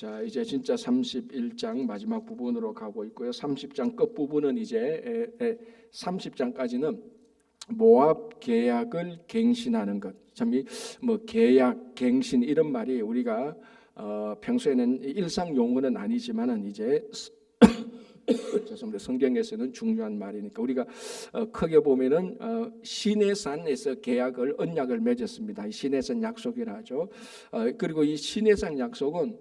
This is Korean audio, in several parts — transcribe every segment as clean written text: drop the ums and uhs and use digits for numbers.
자, 이제 진짜 31장 마지막 부분으로 가고 있고요. 30장 끝 부분은 이제 30장까지는 모압 계약을 갱신하는 것. 참 이 뭐 계약, 갱신 이런 말이 우리가 평소에는 일상 용어는 아니지만은 이제 죄송합니다. 성경에서는 중요한 말이니까 우리가 크게 보면은 시내산에서 계약을 언약을 맺었습니다. 이 시내산 약속이라 하죠. 그리고 이 시내산 약속은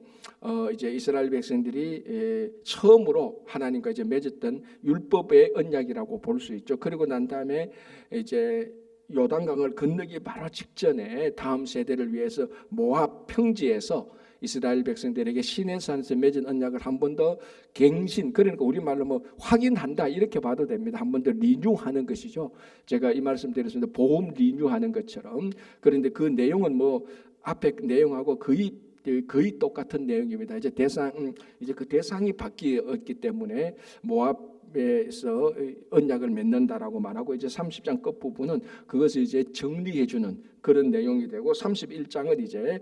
이제 이스라엘 백성들이 처음으로 하나님과 이제 맺었던 율법의 언약이라고 볼 수 있죠. 그리고 난 다음에 이제 요단강을 건너기 바로 직전에 다음 세대를 위해서 모압 평지에서 이스라엘 백성들에게 시내산에서 맺은 언약을 한 번 더 갱신, 그러니까 우리말로 뭐 확인한다 이렇게 봐도 됩니다. 한 번 더 리뉴하는 것이죠. 제가 이 말씀 드렸습니다. 보험 리뉴하는 것처럼. 그런데 그 내용은 뭐 앞에 내용하고 거의 똑같은 내용입니다. 이제 그 대상이 바뀌었기 때문에 모압에서 언약을 맺는다라고 말하고, 이제 30장 끝 부분은 그것을 이제 정리해주는 그런 내용이 되고, 31장은 이제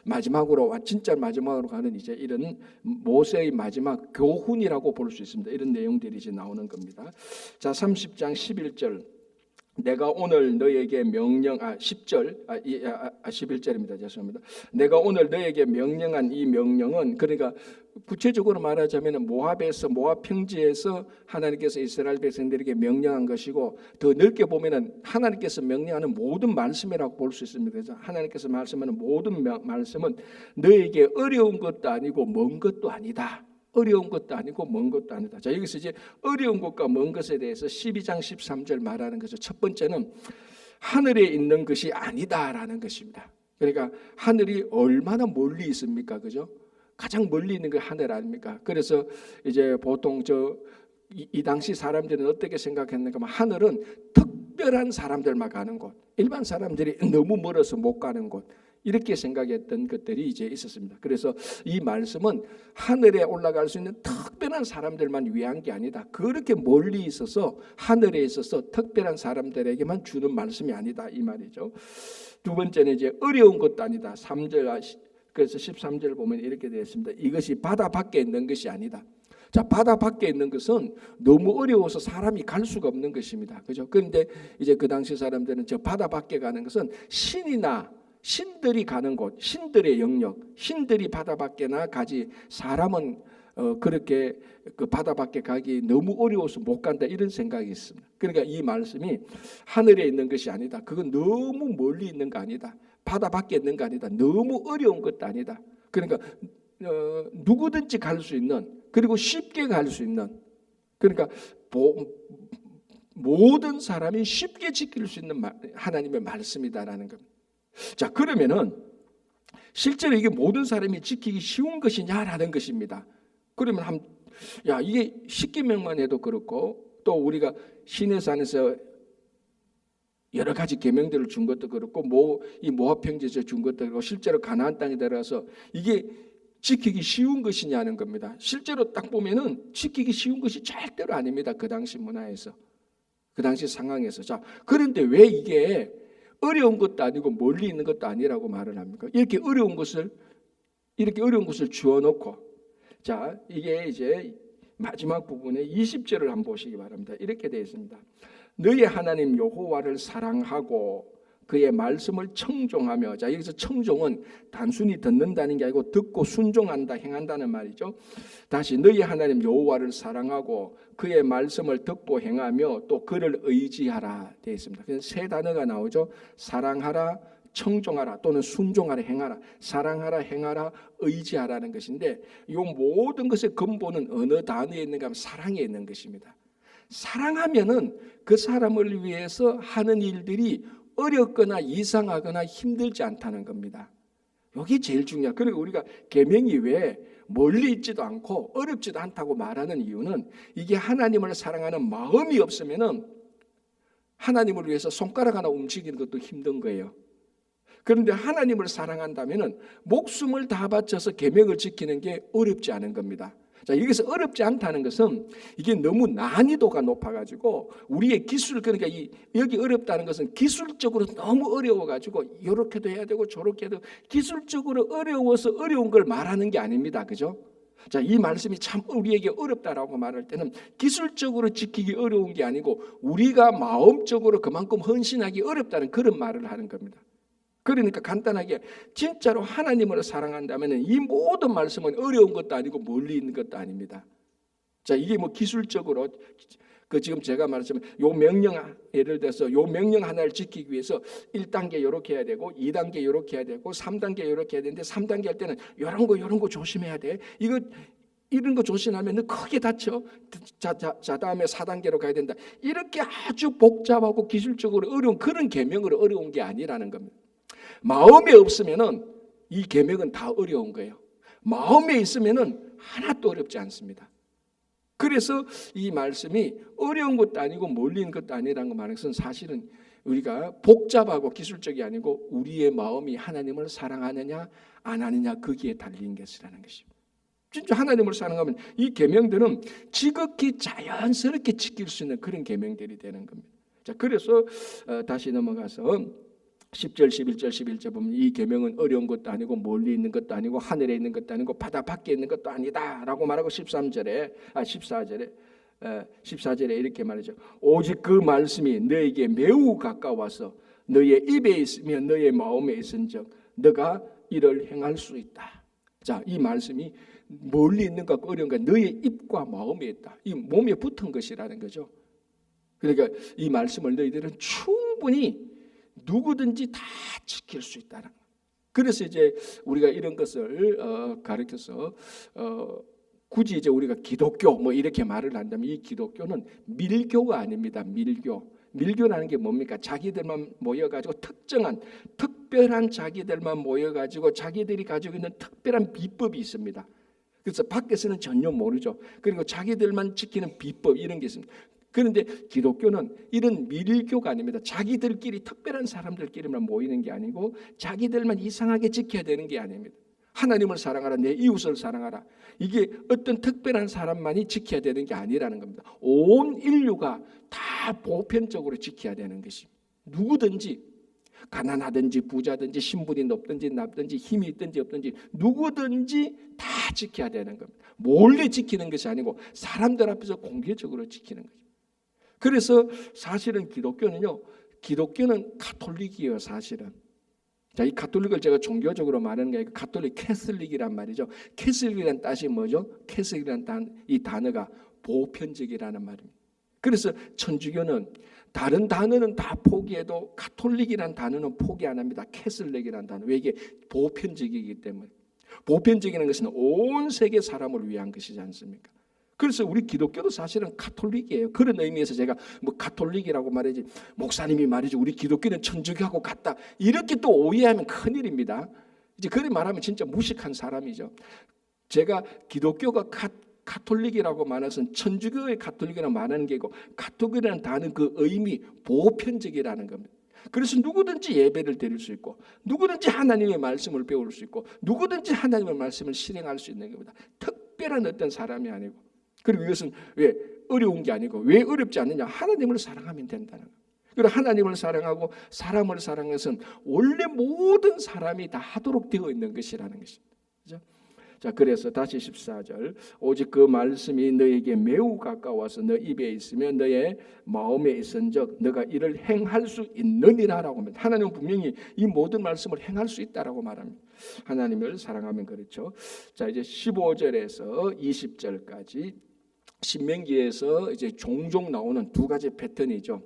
마지막으로 진짜 마지막으로 가는 이제 이런 모세의 마지막 교훈이라고 볼 수 있습니다. 이런 내용들이 이제 나오는 겁니다. 자, 30장 11절. 내가 오늘 너에게 11절입니다. 죄송합니다. 내가 오늘 너에게 명령한 이 명령은, 그러니까 구체적으로 말하자면 모압에서, 모압 평지에서 하나님께서 이스라엘 백성들에게 명령한 것이고, 더 넓게 보면은 하나님께서 명령하는 모든 말씀이라고 볼 수 있습니다. 그래서 하나님께서 말씀하는 모든 말씀은 너에게 어려운 것도 아니고 먼 것도 아니다. 어려운 것도 아니고 먼 것도 아니다. 자, 여기서 이제 어려운 것과 먼 것에 대해서 12장 13절 말하는 거죠. 첫 번째는 하늘에 있는 것이 아니다라는 것입니다. 그러니까 하늘이 얼마나 멀리 있습니까? 그죠? 가장 멀리 있는 게 하늘 아닙니까? 그래서 이제 보통 이 당시 사람들은 어떻게 생각했는가 하면 하늘은 특별한 사람들만 가는 곳, 일반 사람들이 너무 멀어서 못 가는 곳, 이렇게 생각했던 것들이 이제 있었습니다. 그래서 이 말씀은 하늘에 올라갈 수 있는 특별한 사람들만 위한 게 아니다. 그렇게 멀리 있어서 하늘에 있어서 특별한 사람들에게만 주는 말씀이 아니다, 이 말이죠. 두 번째는 이제 어려운 것도 아니다. 3절, 그래서 13절 보면 이렇게 되어 있습니다. 이것이 바다 밖에 있는 것이 아니다. 자, 바다 밖에 있는 것은 너무 어려워서 사람이 갈 수가 없는 것입니다. 그죠? 그런데 이제 그 당시 사람들은 저 바다 밖에 가는 것은 신들이 가는 곳, 신들의 영역, 신들이 바다 밖에나 가지, 사람은 그렇게 그 바다 밖에 가기 너무 어려워서 못 간다, 이런 생각이 있습니다. 그러니까 이 말씀이 하늘에 있는 것이 아니다. 그건 너무 멀리 있는 거 아니다. 바다 밖에 있는 거 아니다. 너무 어려운 것도 아니다. 그러니까 누구든지 갈 수 있는, 그리고 쉽게 갈 수 있는, 그러니까 모든 사람이 쉽게 지킬 수 있는 하나님의 말씀이다라는 겁니다. 자, 그러면은 실제로 이게 모든 사람이 지키기 쉬운 것이냐라는 것입니다. 그러면 이게 십계명만 해도 그렇고, 또 우리가 시내산에서 여러 가지 계명들을 준 것도 그렇고, 이 모압 평지에서 준 것도 그렇고, 실제로 가나안 땅에 들어가서 이게 지키기 쉬운 것이냐는 겁니다. 실제로 딱 보면은 지키기 쉬운 것이 절대로 아닙니다. 그 당시 문화에서, 그 당시 상황에서. 자, 그런데 왜 이게 어려운 것도 아니고 멀리 있는 것도 아니라고 말을 합니까? 이렇게 어려운 것을 주어놓고, 자, 이게 이제 마지막 부분에 20절을 한번 보시기 바랍니다. 이렇게 되어 있습니다. 너희 하나님 여호와를 사랑하고 그의 말씀을 청종하며, 자, 여기서 청종은 단순히 듣는다는 게 아니고 듣고 순종한다, 행한다는 말이죠. 다시, 너희 하나님 여호와를 사랑하고 그의 말씀을 듣고 행하며 또 그를 의지하라 되어 있습니다. 그래서 세 단어가 나오죠. 사랑하라, 청종하라, 또는 순종하라, 행하라. 사랑하라, 행하라, 의지하라는 것인데, 이 모든 것의 근본은 어느 단어에 있는가 하면 사랑에 있는 것입니다. 사랑하면은 그 사람을 위해서 하는 일들이 어렵거나 이상하거나 힘들지 않다는 겁니다. 이게 제일 중요해요. 그리고 우리가 계명이 왜 멀리 있지도 않고 어렵지도 않다고 말하는 이유는, 이게 하나님을 사랑하는 마음이 없으면은 하나님을 위해서 손가락 하나 움직이는 것도 힘든 거예요. 그런데 하나님을 사랑한다면은 목숨을 다 바쳐서 계명을 지키는 게 어렵지 않은 겁니다. 자, 여기서 어렵지 않다는 것은 이게 너무 난이도가 높아가지고 우리의 기술, 그러니까 여기 어렵다는 것은 기술적으로 너무 어려워가지고 이렇게도 해야 되고 저렇게 해도 기술적으로 어려워서 어려운 걸 말하는 게 아닙니다. 그죠? 자, 이 말씀이 참 우리에게 어렵다라고 말할 때는 기술적으로 지키기 어려운 게 아니고 우리가 마음적으로 그만큼 헌신하기 어렵다는 그런 말을 하는 겁니다. 그러니까 간단하게 진짜로 하나님을 사랑한다면 이 모든 말씀은 어려운 것도 아니고 멀리 있는 것도 아닙니다. 자, 이게 뭐 기술적으로 지금 제가 말했지만 요 명령, 예를 들어서 요 명령 하나를 지키기 위해서 1단계 이렇게 해야 되고 2단계 이렇게 해야 되고 3단계 이렇게 해야 되는데 3단계 할 때는 이런 거 조심해야 돼. 이런 거 조심하면 너 크게 다쳐. 자 다음에 4단계로 가야 된다. 이렇게 아주 복잡하고 기술적으로 어려운 그런 계명으로 어려운 게 아니라는 겁니다. 마음에 없으면은 이 계명은 다 어려운 거예요. 마음에 있으면은 하나도 어렵지 않습니다. 그래서 이 말씀이 어려운 것도 아니고 멀리 있는 것도 아니라는 거 말하는 것은 사실은 우리가 복잡하고 기술적이 아니고 우리의 마음이 하나님을 사랑하느냐 안 하느냐 거기에 달린 것이라는 것입니다. 진짜 하나님을 사랑하면 이 계명들은 지극히 자연스럽게 지킬 수 있는 그런 계명들이 되는 겁니다. 자, 그래서 다시 넘어가서 10절, 11절, 11절 보면 이 계명은 어려운 것도 아니고 멀리 있는 것도 아니고 하늘에 있는 것도 아니고 바다 밖에 있는 것도 아니다라고 말하고 14절에 이렇게 말하죠. 오직 그 말씀이 너에게 매우 가까워서 너의 입에 있으며 너의 마음에 있은즉 너가 이를 행할 수 있다. 자, 이 말씀이 멀리 있는 것과 어려운 것, 너의 입과 마음에 있다. 이 몸에 붙은 것이라는 거죠. 그러니까 이 말씀을 너희들은 충분히 누구든지 다 지킬 수 있다는 거예요. 그래서 이제 우리가 이런 것을 가르쳐서 굳이 이제 우리가 기독교 뭐 이렇게 말을 한다면 이 기독교는 밀교가 아닙니다. 밀교라는 게 뭡니까? 자기들만 모여가지고 특별한 자기들만 모여가지고 자기들이 가지고 있는 특별한 비법이 있습니다. 그래서 밖에서는 전혀 모르죠. 그리고 자기들만 지키는 비법 이런 게 있습니다. 그런데 기독교는 이런 밀교가 아닙니다. 자기들끼리 특별한 사람들끼리만 모이는 게 아니고 자기들만 이상하게 지켜야 되는 게 아닙니다. 하나님을 사랑하라, 내 이웃을 사랑하라. 이게 어떤 특별한 사람만이 지켜야 되는 게 아니라는 겁니다. 온 인류가 다 보편적으로 지켜야 되는 것입니다. 누구든지 가난하든지 부자든지 신분이 높든지 낮든지 힘이 있든지 없든지 누구든지 다 지켜야 되는 겁니다. 몰래 지키는 것이 아니고 사람들 앞에서 공개적으로 지키는 거죠. 그래서 사실은 기독교는 가톨릭이에요. 사실은. 자, 이 가톨릭을 제가 종교적으로 말하는 게 아니고 가톨릭 캐슬릭이란 말이죠. 캐슬릭이란 뜻이 뭐죠? 캐슬릭이란 이 단어가 보편적이라는 말입니다. 그래서 천주교는 다른 단어는 다 포기해도 가톨릭이란 단어는 포기 안 합니다. 캐슬릭이란 단어. 왜? 이게 보편적이기 때문에. 보편적이라는 것은 온 세계 사람을 위한 것이지 않습니까? 그래서 우리 기독교도 사실은 가톨릭이에요. 그런 의미에서 제가 뭐 가톨릭이라고 말하지 목사님이 말이죠. 우리 기독교는 천주교하고 같다. 이렇게 또 오해하면 큰일입니다. 이제 그렇게 말하면 진짜 무식한 사람이죠. 제가 기독교가 가톨릭이라고 말하는 것은 천주교의 가톨릭이라고 말하는 게고 가톨릭이라는 단어는 그 의미 보편적이라는 겁니다. 그래서 누구든지 예배를 드릴 수 있고 누구든지 하나님의 말씀을 배울 수 있고 누구든지 하나님의 말씀을 실행할 수 있는 겁니다. 특별한 어떤 사람이 아니고. 그리고 이것은 왜 어려운 게 아니고 왜 어렵지 않느냐? 하나님을 사랑하면 된다는 거예요. 그리고 하나님을 사랑하고 사람을 사랑하는 것은 원래 모든 사람이 다 하도록 되어 있는 것이라는 것입니다. 그렇죠? 자, 그래서 다시 14절 오직 그 말씀이 너에게 매우 가까워서 너 입에 있으며 너의 마음에 있은즉 너가 이를 행할 수 있느니라라고 합니다. 하나님은 분명히 이 모든 말씀을 행할 수 있다라고 말합니다. 하나님을 사랑하면 그렇죠. 자, 이제 15절에서 20절까지 신명기에서 이제 종종 나오는 두 가지 패턴이죠.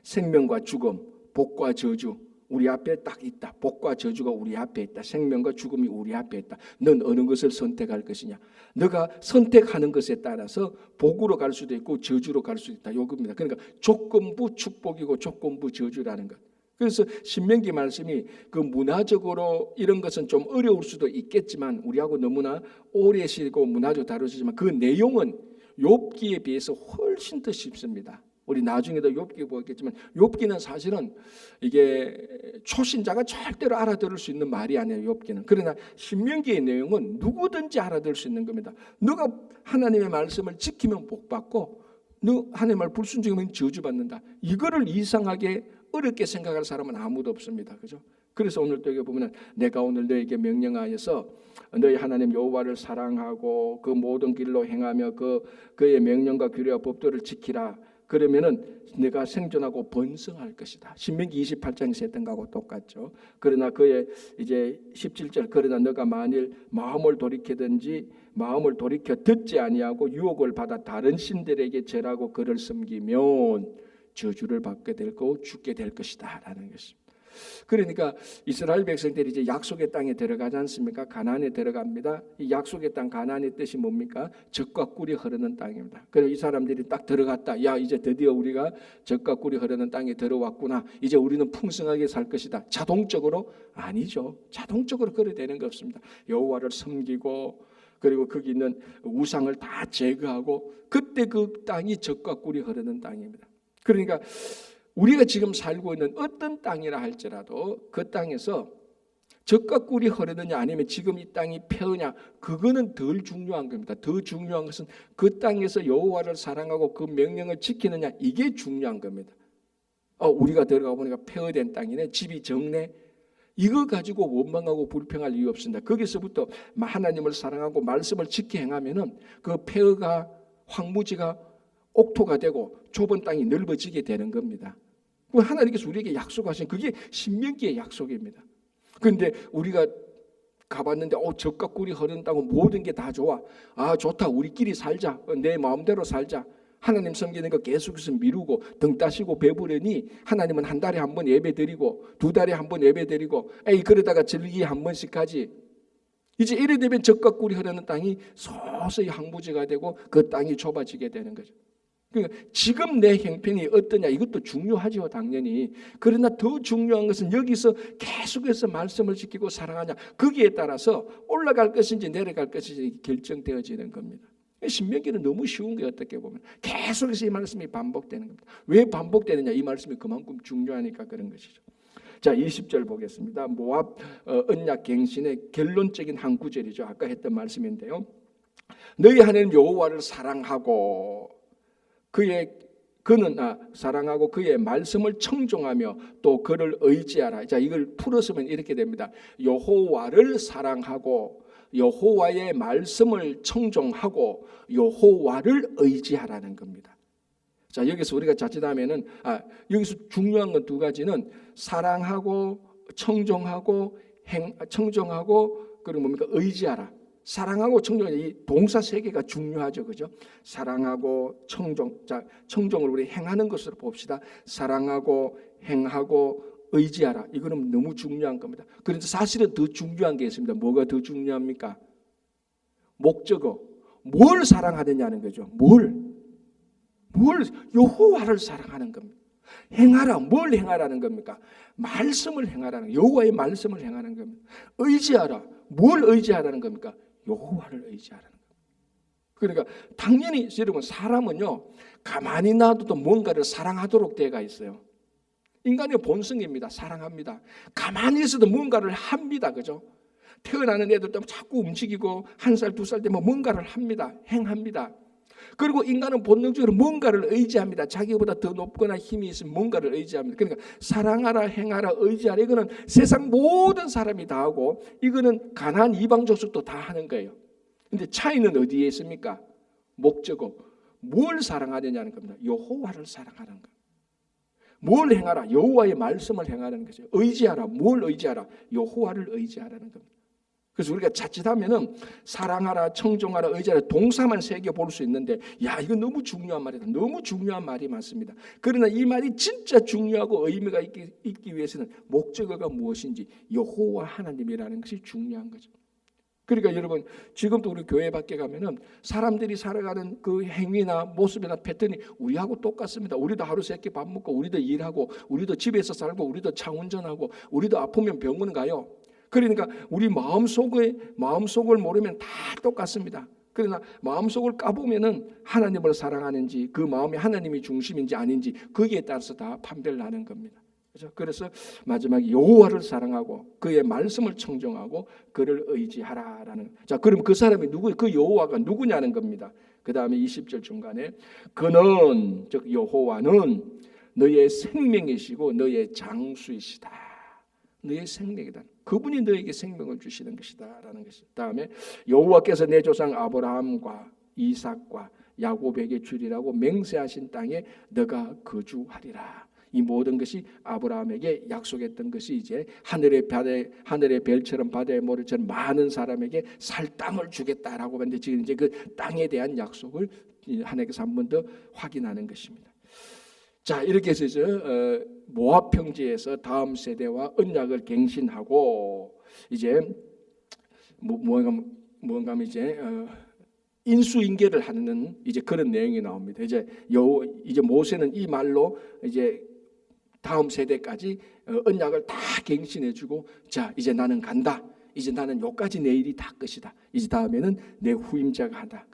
생명과 죽음, 복과 저주. 우리 앞에 딱 있다. 복과 저주가 우리 앞에 있다. 생명과 죽음이 우리 앞에 있다. 넌 어느 것을 선택할 것이냐? 너가 선택하는 것에 따라서 복으로 갈 수도 있고 저주로 갈 수도 있다. 요겁니다. 그러니까 조건부 축복이고 조건부 저주라는 것. 그래서 신명기 말씀이 그 문화적으로 이런 것은 좀 어려울 수도 있겠지만 우리하고 너무나 오래 시고 문화적으로 다루지만 그 내용은 욥기에 비해서 훨씬 더 쉽습니다. 우리 나중에도 욥기 보겠지만 욥기는 사실은 이게 초신자가 절대로 알아들을 수 있는 말이 아니에요. 욥기는. 그러나 신명기의 내용은 누구든지 알아들을 수 있는 겁니다. 너가 하나님의 말씀을 지키면 복받고 너 하나님의 말 불순종하면 저주받는다. 이거를 이상하게 어렵게 생각할 사람은 아무도 없습니다. 그죠? 그래서 오늘 또 여기 보면 내가 오늘 너에게 명령하여서 너희 하나님 여호와를 사랑하고 그 모든 길로 행하며 그의 명령과 규례와 법도를 지키라. 그러면은 내가 생존하고 번성할 것이다. 신명기 28장에서 했던 거하고 똑같죠. 그러나 그의 이제 17절 그러나 너가 만일 마음을 돌이켜 듣지 아니하고 유혹을 받아 다른 신들에게 절하고 그를 섬기면 저주를 받게 될 거고 죽게 될 것이다라는 것입니다. 그러니까 이스라엘 백성들이 이제 약속의 땅에 들어가지 않습니까? 가나안에 들어갑니다. 이 약속의 땅 가나안의 뜻이 뭡니까? 젖과 꿀이 흐르는 땅입니다. 그래서 이 사람들이 딱 들어갔다. 야, 이제 드디어 우리가 젖과 꿀이 흐르는 땅에 들어왔구나. 이제 우리는 풍성하게 살 것이다. 자동적으로? 아니죠. 자동적으로 그래 되는 게 없습니다. 여호와를 섬기고 그리고 거기 있는 우상을 다 제거하고 그때 그 땅이 젖과 꿀이 흐르는 땅입니다. 그러니까 우리가 지금 살고 있는 어떤 땅이라 할지라도 그 땅에서 젖과 꿀이 흐르느냐 아니면 지금 이 땅이 폐허냐 그거는 덜 중요한 겁니다. 더 중요한 것은 그 땅에서 여호와를 사랑하고 그 명령을 지키느냐 이게 중요한 겁니다. 우리가 들어가 보니까 폐허된 땅이네. 집이 적네. 이거 가지고 원망하고 불평할 이유 없습니다. 거기서부터 하나님을 사랑하고 말씀을 지켜 행하면은 그 폐허가 황무지가 옥토가 되고 좁은 땅이 넓어지게 되는 겁니다. 하나님께서 우리에게 약속하신 그게 신명기의 약속입니다. 그런데 우리가 가봤는데 젖과 꿀이 흐른다고 모든 게 다 좋아. 아 좋다. 우리끼리 살자. 내 마음대로 살자. 하나님 섬기는 거 계속해서 미루고 등 따시고 배부르니 하나님은 한 달에 한 번 예배 드리고 두 달에 한 번 예배 드리고 그러다가 절기 한 번씩 하지. 이제 이래 되면 젖과 꿀이 흐르는 땅이 서서히 황무지가 되고 그 땅이 좁아지게 되는 거죠. 그러니까 지금 내 형편이 어떠냐 이것도 중요하죠 당연히. 그러나 더 중요한 것은 여기서 계속해서 말씀을 지키고 사랑하냐 거기에 따라서 올라갈 것인지 내려갈 것인지 결정되어지는 겁니다. 신명기는 너무 쉬운 게 어떻게 보면 계속해서 이 말씀이 반복되는 겁니다. 왜 반복되느냐 이 말씀이 그만큼 중요하니까 그런 것이죠. 자 20절 보겠습니다. 모압 언약 갱신의 결론적인 한 구절이죠. 아까 했던 말씀인데요. 너희 하나님 여호와를 사랑하고 사랑하고 그의 말씀을 청종하며 또 그를 의지하라. 자 이걸 풀었으면 이렇게 됩니다. 여호와를 사랑하고 여호와의 말씀을 청종하고 여호와를 의지하라는 겁니다. 자 여기서 우리가 자칫하면은 여기서 중요한 건 두 가지는 사랑하고 청종하고 그리고 뭡니까 의지하라. 사랑하고 청종은 이 동사 세 개가 중요하죠, 그죠? 사랑하고 청종을 우리 행하는 것으로 봅시다. 사랑하고 행하고 의지하라. 이거는 너무 중요한 겁니다. 그런데 사실은 더 중요한 게 있습니다. 뭐가 더 중요합니까? 목적어. 뭘 사랑하느냐는 거죠. 뭘 여호와를 사랑하는 겁니다. 행하라. 뭘 행하라는 겁니까? 말씀을 행하라는 여호와의 말씀을 행하는 겁니다. 의지하라. 뭘 의지하라는 겁니까? 여호와를 의지하라는 겁니다. 그러니까 당연히 여러분 사람은요 가만히 놔둬도 뭔가를 사랑하도록 되어가 있어요. 인간의 본성입니다. 사랑합니다. 가만히 있어도 뭔가를 합니다. 그죠? 태어나는 애들도 자꾸 움직이고 1살, 2살 되면 뭔가를 합니다. 행합니다. 그리고 인간은 본능적으로 뭔가를 의지합니다. 자기보다 더 높거나 힘이 있으면 뭔가를 의지합니다. 그러니까 사랑하라, 행하라, 의지하라 이거는 세상 모든 사람이 다 하고 이거는 가나안 이방 족속도 다 하는 거예요. 근데 차이는 어디에 있습니까? 목적어. 뭘 사랑하느냐는 겁니다. 여호와를 사랑하는 것. 뭘 행하라? 여호와의 말씀을 행하라는 거죠. 의지하라. 뭘 의지하라? 여호와를 의지하라는 겁니다. 그래서 우리가 자칫하면은 사랑하라, 청종하라, 의지하라 동사만 새겨 볼 수 있는데 이거 너무 중요한 말이다. 너무 중요한 말이 많습니다. 그러나 이 말이 진짜 중요하고 의미가 있기 위해서는 목적어가 무엇인지 여호와 하나님이라는 것이 중요한 거죠. 그러니까 여러분 지금도 우리 교회 밖에 가면은 사람들이 살아가는 그 행위나 모습이나 패턴이 우리하고 똑같습니다. 우리도 하루 세끼 밥 먹고 우리도 일하고 우리도 집에서 살고 우리도 차 운전하고 우리도 아프면 병원 가요. 그러니까 우리 마음속을 모르면 다 똑같습니다. 그러나 마음속을 까보면은 하나님을 사랑하는지 그 마음이 하나님이 중심인지 아닌지 거기에 따라서 다 판별을 하는 겁니다. 그렇죠? 그래서 마지막에 여호와를 사랑하고 그의 말씀을 청정하고 그를 의지하라라는. 자, 그럼 그 사람이 누구? 그 여호와가 누구냐는 겁니다. 그 다음에 20절 중간에 그는 즉 여호와는 너의 생명이시고 너의 장수이시다. 너의 생명이다. 그분이 너에게 생명을 주시는 것이다라는 것이. 다음에 여호와께서 내 조상 아브라함과 이삭과 야곱에게 주리라고 맹세하신 땅에 너가 거주하리라. 이 모든 것이 아브라함에게 약속했던 것이 이제 하늘의 별처럼 바다의 모래처럼 많은 사람에게 살 땅을 주겠다라고 하는데 지금 이제 그 땅에 대한 약속을 하나님께서 한 번 더 확인하는 것입니다. 자, 이렇게 해서 이제 모압 평지에서 다음 세대와 언약을 갱신하고 이제 뭔가 이제 인수인계를 하는 이제 그런 내용이 나옵니다. 이제 모세는 이 말로 이제 다음 세대까지 언약을 다 갱신해주고, 자 이제 나는 간다. 이제 나는 요까지 내 일이 다 끝이다. 이제 다음에는 내 후임자가 한다.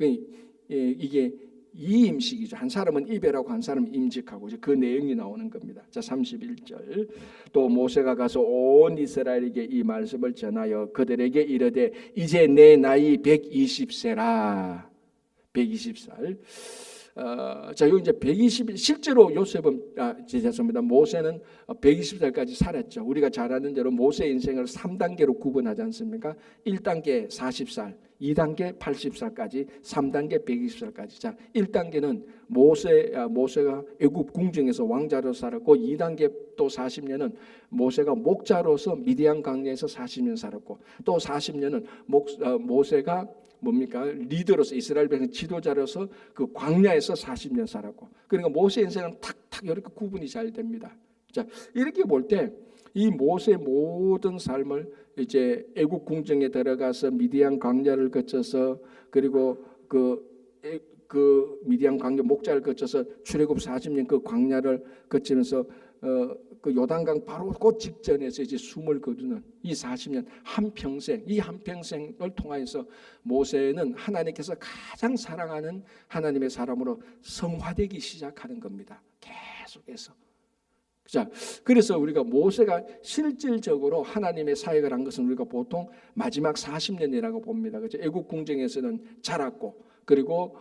이게 이임식이죠. 한 사람은 이별하고 한 사람은 임직하고 이제 그 내용이 나오는 겁니다. 자, 31절 또 모세가 가서 온 이스라엘에게 이 말씀을 전하여 그들에게 이르되 이제 내 나이 120세라. 120살. 자, 여기 이제 120일 실제로 요셉은 죄송합니다. 모세는 120살까지 살았죠. 우리가 잘 아는 대로 모세 인생을 3단계로 구분하지 않습니까? 1단계 40살, 2단계 80살까지, 3단계 120살까지. 자, 1단계는 모세가 애굽 궁정에서 왕자로 살았고, 2단계 또 40년은 모세가 목자로서 미디안 광야에서 40년 살았고, 또 40년은 모세가 뭡니까? 리더로서 이스라엘 백성 지도자로서 그 광야에서 40년 살았고, 그러니까 모세 인생은 탁탁 이렇게 구분이 잘 됩니다. 자, 이렇게 볼 때 이 모세의 모든 삶을 이제 애국 궁정에 들어가서 미디안 광야를 거쳐서 그리고 그 미디안 광야 목자를 거쳐서 출애굽 40년 그 광야를 거치면서 그 요단강 바로 그 직전에서 이제 숨을 거두는 이 40년 한평생, 이 한평생을 통하여서 모세는 하나님께서 가장 사랑하는 하나님의 사람으로 성화되기 시작하는 겁니다. 계속해서. 자, 그래서 우리가 모세가 실질적으로 하나님의 사역을 한 것은 우리가 보통 마지막 40년이라고 봅니다. 그렇죠? 애국 궁정에서는 자랐고, 그리고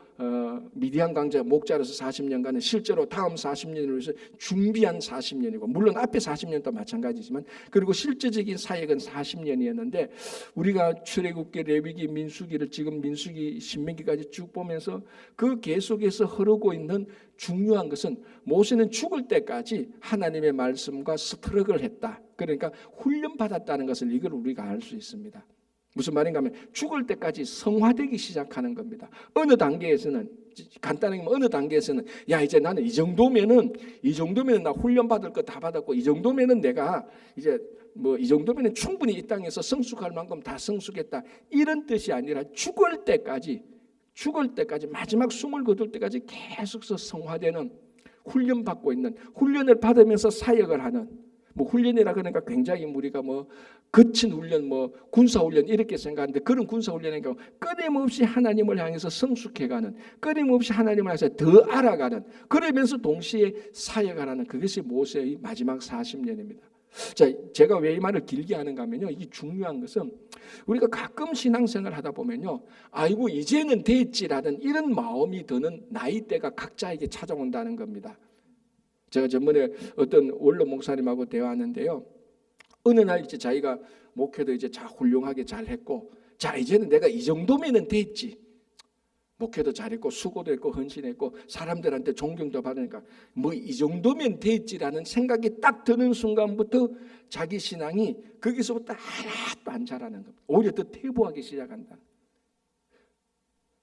미디안 강자 목자로서 40년간은 실제로 다음 40년을 위해서 준비한 40년이고, 물론 앞에 40년도 마찬가지지만, 그리고 실제적인 사역은 40년이었는데 우리가 출애굽기, 레위기, 민수기를 지금 민수기, 신명기까지 쭉 보면서 그 계속해서 흐르고 있는 중요한 것은 모세는 죽을 때까지 하나님의 말씀과 스트럭을 했다. 그러니까 훈련받았다는 것을 이걸 우리가 알 수 있습니다. 무슨 말인가 하면 죽을 때까지 성화되기 시작하는 겁니다. 어느 단계에서는 간단하게 어느 단계에서는 야 이제 나는 이 정도면은 나 훈련 받을 거 다 받았고 이 정도면은 내가 이제 뭐 이 정도면은 충분히 이 땅에서 성숙할 만큼 다 성숙했다, 이런 뜻이 아니라 죽을 때까지 마지막 숨을 거둘 때까지 계속해서 성화되는, 훈련 받고 있는, 훈련을 받으면서 사역을 하는, 뭐 훈련이라 그러니까 굉장히 우리가 뭐 거친 훈련, 뭐 군사 훈련 이렇게 생각하는데 그런 군사 훈련이니까 끊임없이 하나님을 향해서 성숙해가는, 끊임없이 하나님을 향해서 더 알아가는, 그러면서 동시에 사역을 하는, 그것이 모세의 마지막 40년입니다. 자, 제가 왜 이 말을 길게 하는가 하면요, 이게 중요한 것은 우리가 가끔 신앙생활 하다 보면요, 아이고 이제는 됐지라는 이런 마음이 드는 나이대가 각자에게 찾아온다는 겁니다. 제가 전번에 어떤 원로 목사님하고 대화하는데요, 어느 날 이제 자기가 목회도 이제 훌륭하게 잘했고, 자 이제는 내가 이 정도면은 됐지, 목회도 잘했고 수고도 했고 헌신했고 사람들한테 존경도 받으니까 뭐 이 정도면 됐지라는 생각이 딱 드는 순간부터 자기 신앙이 거기서부터 하나도 안 자라는 겁니다. 오히려 더 퇴보하기 시작한다.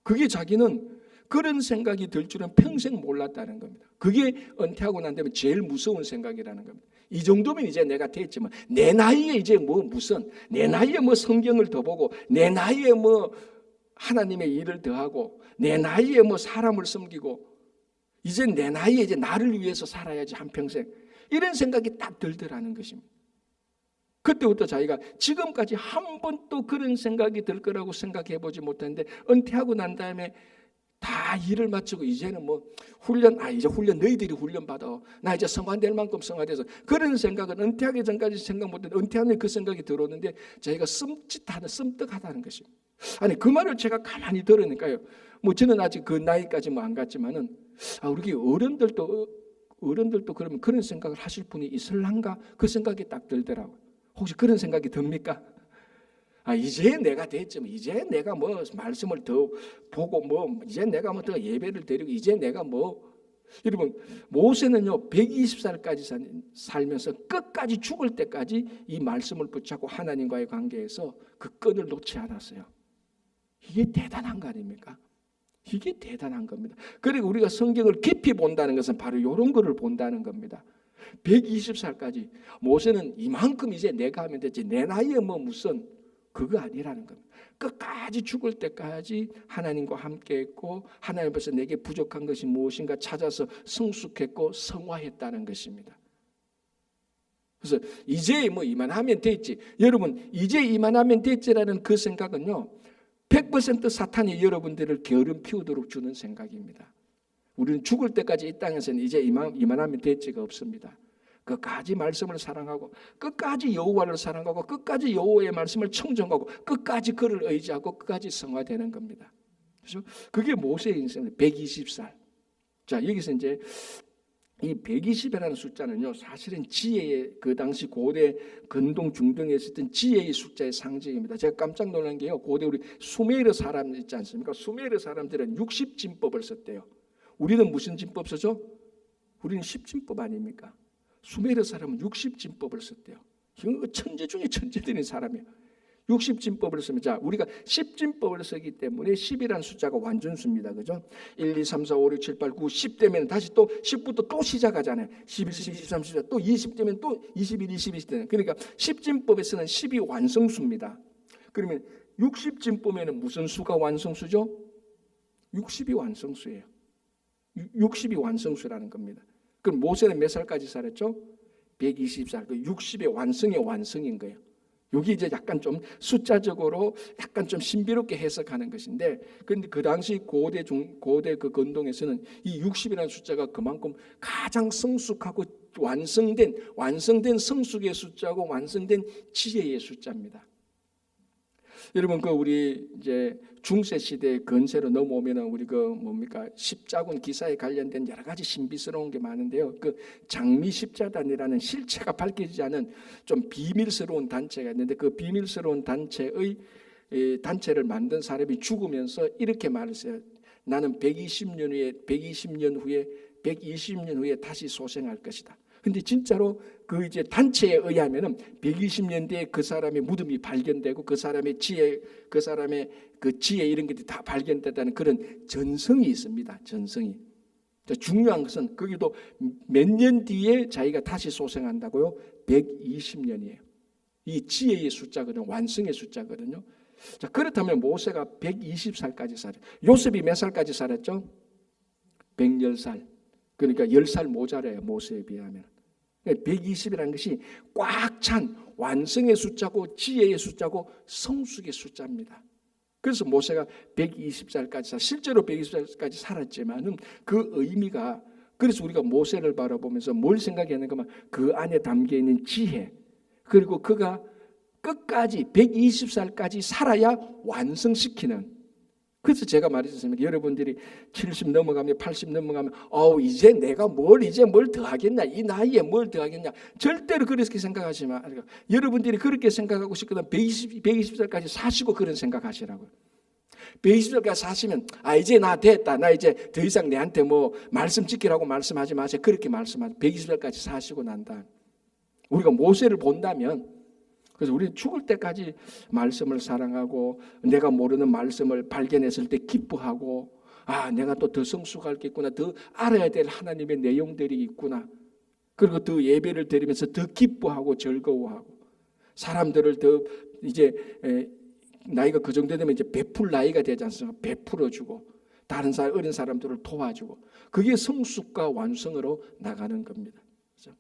그게 자기는 그런 생각이 들 줄은 평생 몰랐다는 겁니다. 그게 은퇴하고 난 다음에 제일 무서운 생각이라는 겁니다. 이 정도면 이제 내가 됐지만 내 나이에 이제 뭐 무슨, 내 나이에 뭐 성경을 더 보고, 내 나이에 뭐 하나님의 일을 더 하고, 내 나이에 뭐 사람을 섬기고, 이제 내 나이에 이제 나를 위해서 살아야지 한평생, 이런 생각이 딱 들더라는 것입니다. 그때부터 자기가 지금까지 한 번도 그런 생각이 들 거라고 생각해 보지 못했는데 은퇴하고 난 다음에 다 일을 마치고 이제는 뭐 훈련, 이제 훈련 너희들이 훈련 받아. 나 이제 성화될 만큼 성화돼서 그런 생각은 은퇴하기 전까지 생각 못했는데 은퇴하는 그 생각이 들어오는데 자기가 섬뜩하다는 것입니다. 아니 그 말을 제가 가만히 들으니까요. 뭐 저는 아직 그 나이까지 뭐 안 갔지만은 우리 어른들도 그러면 그런 생각을 하실 분이 있을란가 그 생각이 딱 들더라고요. 혹시 그런 생각이 듭니까? 이제 내가 됐지, 이제 내가 뭐 말씀을 더 보고 뭐 이제 내가 뭐 더 예배를 드리고 이제 내가 뭐 여러분 모세는요 120살까지 살면서 끝까지 죽을 때까지 이 말씀을 붙잡고 하나님과의 관계에서 그 끈을 놓지 않았어요. 이게 대단한 거 아닙니까? 이게 대단한 겁니다. 그리고 우리가 성경을 깊이 본다는 것은 바로 이런 거를 본다는 겁니다. 120살까지 모세는 이만큼 이제 내가 하면 되지 내 나이에 뭐 무슨 그거 아니라는 겁니다. 끝까지 죽을 때까지 하나님과 함께했고 하나님 앞에서 내게 부족한 것이 무엇인가 찾아서 성숙했고 성화했다는 것입니다. 그래서 이제 뭐 이만하면 됐지. 여러분 이제 이만하면 됐지라는 그 생각은요 100% 사탄이 여러분들을 게으름 피우도록 주는 생각입니다. 우리는 죽을 때까지 이 땅에서는 이제 이만하면 됐지가 없습니다. 끝까지 말씀을 사랑하고 끝까지 여호와를 사랑하고 끝까지 여호와의 말씀을 청정하고 끝까지 그를 의지하고 끝까지 성화되는 겁니다. 그래서 그게 모세의 인생입니다. 120살. 자 여기서 이제 이 120이라는 숫자는요 사실은 지혜의 그 당시 고대 근동 중동에 있었던 지혜의 숫자의 상징입니다. 제가 깜짝 놀란 게요 고대 우리 수메르 사람 있지 않습니까? 수메르 사람들은 60진법을 썼대요. 우리는 무슨 진법 쓰죠? 우리는 10진법 아닙니까? 수메르 사람은 60진법을 썼대요. 이건 천재 중에 천재들인 사람이에요. 60진법을 쓰면 자 우리가 10진법을 쓰기 때문에 10이라는 숫자가 완전수입니다. 그죠? 1, 2, 3, 4, 5, 6, 7, 8, 9, 10 되면 다시 또 10부터 또 시작하잖아요. 11, 12, 13, 14, 또 20 되면 또 21, 22 되는. 그러니까 10진법에서는 10이 완성수입니다. 그러면 60진법에는 무슨 수가 완성수죠? 60이 완성수예요. 60이 완성수라는 겁니다. 그럼 모세는 몇 살까지 살았죠? 120살. 그 60의 완성의 완성인 거예요. 여기 이제 약간 좀 숫자적으로 약간 좀 신비롭게 해석하는 것인데, 그런데 그 당시 고대 그 근동에서는 이 60이라는 숫자가 그만큼 가장 성숙하고 완성된 성숙의 숫자고 완성된 지혜의 숫자입니다. 여러분 그 우리 이제 중세 시대 근세로 넘어오면은 우리 그 뭡니까 십자군 기사에 관련된 여러 가지 신비스러운 게 많은데요. 그 장미 십자단이라는 실체가 밝혀지지 않은 좀 비밀스러운 단체가 있는데 그 비밀스러운 단체를 만든 사람이 죽으면서 이렇게 말했어요. 나는 120년 후에 다시 소생할 것이다. 근데 진짜로 그 이제 단체에 의하면은 120년 뒤에 그 사람의 무덤이 발견되고 그 사람의 지혜 이런 것들이 다 발견됐다는 그런 전성이 있습니다. 전성이. 중요한 것은 거기도 몇 년 뒤에 자기가 다시 소생한다고요? 120년이에요. 이 지혜의 숫자거든요. 완성의 숫자거든요. 자, 그렇다면 모세가 120살까지 살았죠. 요셉이 몇 살까지 살았죠? 110살. 그러니까 10살 모자라요. 모세에 비하면. 120이라는 것이 꽉 찬 완성의 숫자고 지혜의 숫자고 성숙의 숫자입니다. 그래서 모세가 120살까지 실제로 120살까지 살았지만은 그 의미가 그래서 우리가 모세를 바라보면서 뭘 생각했는가 하면 그 안에 담겨 있는 지혜 그리고 그가 끝까지 120살까지 살아야 완성시키는 그래서 제가 말했습니다. 여러분들이 70 넘어가면 80 넘어가면 이제 내가 뭘 더 하겠냐 이 나이에 뭘 더 하겠냐 절대로 그렇게 생각하지 마. 여러분들이 그렇게 생각하고 싶거든 120살까지 사시고 그런 생각하시라고요. 120살까지 사시면 이제 나 됐다 나 이제 더 이상 내한테 뭐 말씀 지키라고 말씀하지 마세요. 그렇게 말씀하세요. 120살까지 사시고 난다. 우리가 모세를 본다면 그래서 우리는 죽을 때까지 말씀을 사랑하고 내가 모르는 말씀을 발견했을 때 기뻐하고 내가 또 더 성숙할 게 있구나 더 알아야 될 하나님의 내용들이 있구나 그리고 더 예배를 드리면서 더 기뻐하고 즐거워하고 사람들을 더 이제 나이가 그 정도 되면 이제 베풀 나이가 되지 않습니까? 베풀어주고 다른 어린 사람들을 도와주고 그게 성숙과 완성으로 나가는 겁니다. 그렇죠?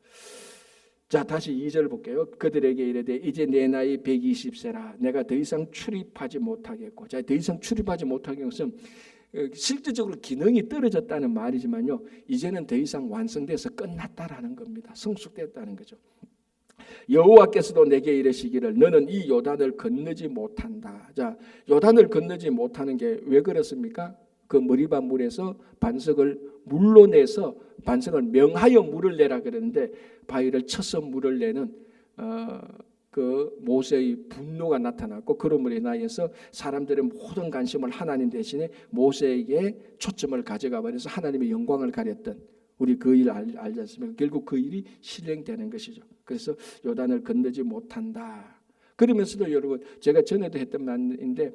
자, 다시 2절 볼게요. 그들에게 이르되 이제 내 나이 120세라 내가 더 이상 출입하지 못하겠고. 자, 더 이상 출입하지 못하는 것은 실질적으로 기능이 떨어졌다는 말이지만요, 이제는 더 이상 완성돼서 끝났다라는 겁니다. 성숙됐다는 거죠. 여호와께서도 내게 이르시기를 너는 이 요단을 건너지 못한다. 자, 요단을 건너지 못하는 게 왜 그렇습니까? 그 머리반 물에서 반석을 물로 내서 반석을 명하여 물을 내라 그러는데 바위를 쳐서 물을 내는 그 모세의 분노가 나타났고, 그러므로 인하여서 사람들의 모든 관심을 하나님 대신에 모세에게 초점을 가져가 버려서 하나님의 영광을 가렸던, 우리 그 일 알지 않습니까? 결국 그 일이 실행되는 것이죠. 그래서 요단을 건너지 못한다. 그러면서도 여러분, 제가 전에도 했던 말인데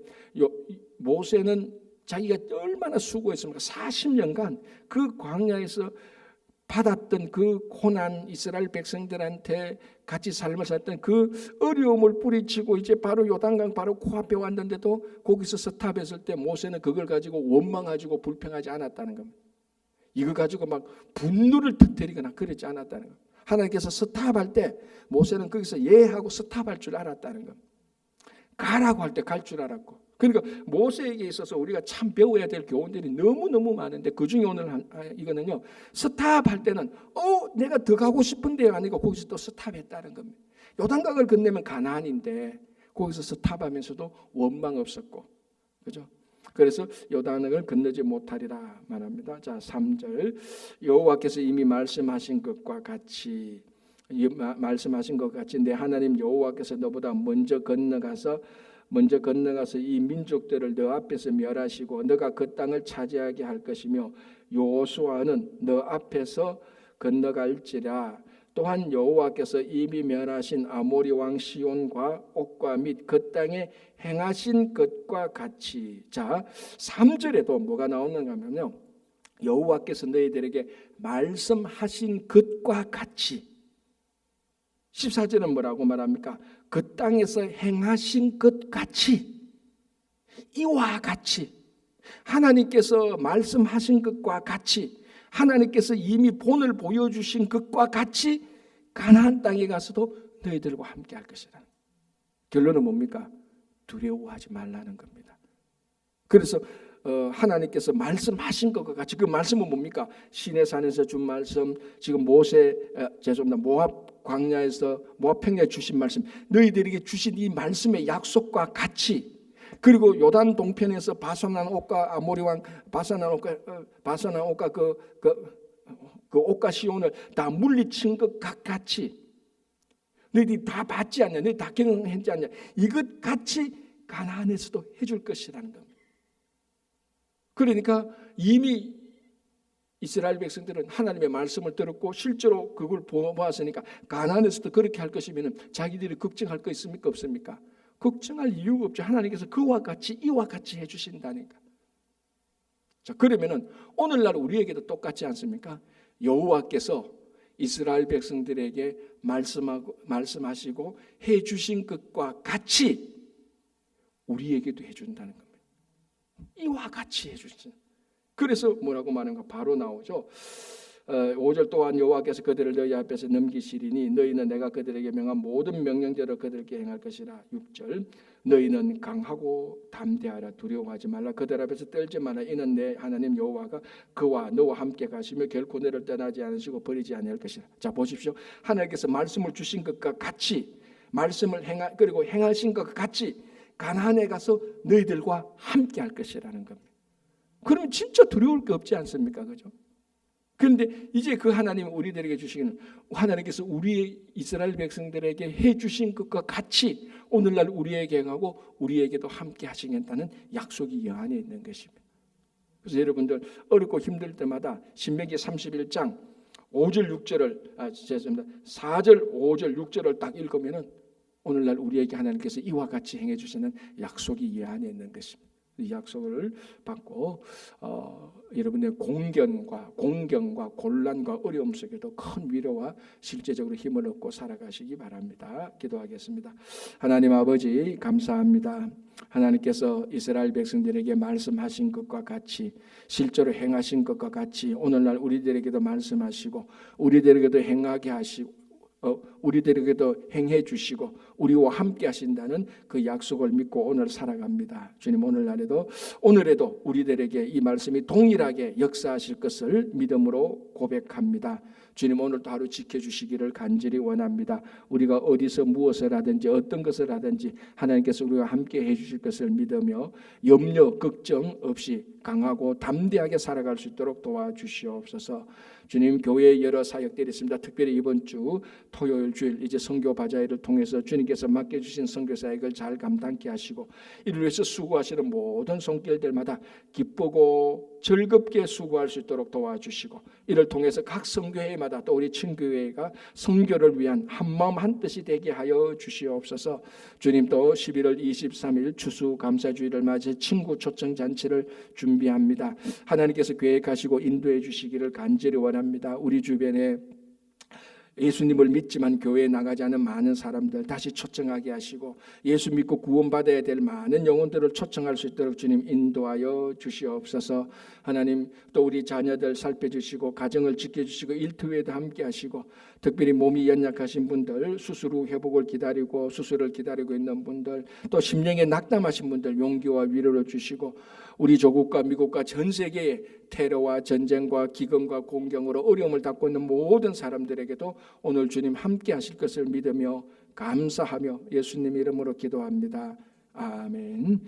모세는 자기가 얼마나 수고했습니까? 40년간 그 광야에서 받았던 그 고난, 이스라엘 백성들한테 같이 삶을 살던 그 어려움을 뿌리치고 이제 바로 요단강 바로 코앞에 왔는데도 거기서 스탑했을 때 모세는 그걸 가지고 원망하고 불평하지 않았다는 겁니다. 이거 가지고 막 분노를 터뜨리거나 그러지 않았다는 겁니다. 하나님께서 스탑할 때 모세는 거기서 예하고 스탑할 줄 알았다는 겁니다. 가라고 할 때 갈 줄 알았고. 그러니까 모세에게 있어서 우리가 참 배워야 될 교훈들이 너무너무 많은데, 그중에 오늘 이거는요, 스탑할 때는 내가 더 가고 싶은데요 아니고 거기서 또 스탑했다는 겁니다. 요단강을 건너면 가나안인데 거기서 스탑하면서도 원망 없었고, 그죠? 그래서 요단을 건너지 못하리라 말합니다. 자, 3절 여호와께서 이미 말씀하신 것과 같이 내 하나님 여호와께서 너보다 먼저 건너가서 이 민족들을 너 앞에서 멸하시고 너가 그 땅을 차지하게 할 것이며 여호수아는 너 앞에서 건너갈지라. 또한 여호와께서 이미 멸하신 아모리 왕 시온과 옥과 및 그 땅에 행하신 것과 같이. 자, 3절에도 뭐가 나오는가 하면요, 여호와께서 너희들에게 말씀하신 것과 같이. 14절은 뭐라고 말합니까? 그 땅에서 행하신 것 같이, 이와 같이, 하나님께서 말씀하신 것과 같이, 하나님께서 이미 본을 보여주신 것과 같이 가나안 땅에 가서도 너희들과 함께 할 것이라. 결론은 뭡니까? 두려워하지 말라는 겁니다. 그래서 하나님께서 말씀하신 것과 같이, 그 말씀은 뭡니까? 시내산에서 준 말씀, 지금 모압 광야에서 모압 평야에 주신 말씀, 너희들에게 주신 이 말씀의 약속과 같이, 그리고 요단 동편에서 바산한 옥과 아모리 왕 바산한 옥과 그 옥과 시온을 다 물리친 것 같이, 너희들이 다 받지 않냐, 너희 다 경험했지 않냐, 이것 같이 가나안에서도 해줄 것이라는 겁니다. 그러니까 이미 이스라엘 백성들은 하나님의 말씀을 들었고 실제로 그걸 보았으니까 가나안에서도 그렇게 할 것이면 자기들이 걱정할 거 있습니까? 없습니까? 걱정할 이유가 없죠. 하나님께서 그와 같이 이와 같이 해주신다니까. 자, 그러면은 오늘날 우리에게도 똑같지 않습니까? 여호와께서 이스라엘 백성들에게 말씀하시고 해주신 것과 같이 우리에게도 해준다는 겁니다. 이와 같이 해주신. 그래서 뭐라고 말하는가 바로 나오죠. 5절 또한 여호와께서 그들을 너희 앞에서 넘기시리니 너희는 내가 그들에게 명한 모든 명령대로 그들에게 행할 것이라. 6절 너희는 강하고 담대하라. 두려워하지 말라. 그들 앞에서 떨지 마라. 이는 내 하나님 여호와가 그와 너와 함께 가시며 결코 너를 떠나지 않으시고 버리지 아니할 것이라. 자, 보십시오. 하나님께서 말씀을 주신 것과 같이 말씀을 그리고 행하신 것과 같이 가나안에 가서 너희들과 함께 할 것이라는 겁니다. 그러면 진짜 두려울 게 없지 않습니까? 그죠? 그런데 이제 그 하나님 우리들에게 주시기는, 하나님께서 우리의 이스라엘 백성들에게 해주신 것과 같이 오늘날 우리에게 행하고 우리에게도 함께 하시겠다는 약속이 이 안에 있는 것입니다. 그래서 여러분들 어렵고 힘들 때마다 신명기 31장 5절 6절을 4절 5절 6절을 딱 읽으면은 오늘날 우리에게 하나님께서 이와 같이 행해 주시는 약속이 이 안에 있는 것입니다. 이 약속을 받고 여러분의 공경과 곤란과 어려움 속에도 큰 위로와 실제적으로 힘을 얻고 살아가시기 바랍니다. 기도하겠습니다. 하나님 아버지 감사합니다. 하나님께서 이스라엘 백성들에게 말씀하신 것과 같이 실제로 행하신 것과 같이 오늘날 우리들에게도 말씀하시고 우리들에게도 행하게 하시고 우리들에게도 행해 주시고 우리와 함께 하신다는 그 약속을 믿고 오늘 살아갑니다. 주님 오늘에도 우리들에게 이 말씀이 동일하게 역사하실 것을 믿음으로 고백합니다. 주님 오늘도 하루 지켜주시기를 간절히 원합니다. 우리가 어디서 무엇을 하든지 어떤 것을 하든지 하나님께서 우리와 함께 해주실 것을 믿으며 염려 걱정 없이 강하고 담대하게 살아갈 수 있도록 도와주시옵소서. 주님 교회에 여러 사역들이 있습니다. 특별히 이번 주 토요일 주일 이제 선교 바자회를 통해서 주님께서 맡겨주신 선교 사역을 잘 감당케 하시고 이를 위해서 수고하시는 모든 손길들마다 기쁘고 즐겁게 수고할 수 있도록 도와주시고 이를 통해서 각 선교회마다 또 우리 친교회가 선교를 위한 한마음 한뜻이 되게 하여 주시옵소서. 주님 또 11월 23일 추수감사주의를 맞이 친구 초청 잔치를 준비합니다. 하나님께서 계획하시고 인도해 주시기를 간절히 원합니다. 우리 주변에 예수님을 믿지만 교회에 나가지 않은 많은 사람들 다시 초청하게 하시고 예수 믿고 구원받아야 될 많은 영혼들을 초청할 수 있도록 주님 인도하여 주시옵소서. 하나님 또 우리 자녀들 살펴주시고 가정을 지켜주시고 일터에도 함께 하시고 특별히 몸이 연약하신 분들 수술 후 회복을 기다리고 수술을 기다리고 있는 분들 또 심령에 낙담하신 분들 용기와 위로를 주시고 우리 조국과 미국과 전 세계에 테러와 전쟁과 기근과 공경으로 어려움을 겪고 있는 모든 사람들에게도 오늘 주님 함께 하실 것을 믿으며 감사하며 예수님 이름으로 기도합니다. 아멘.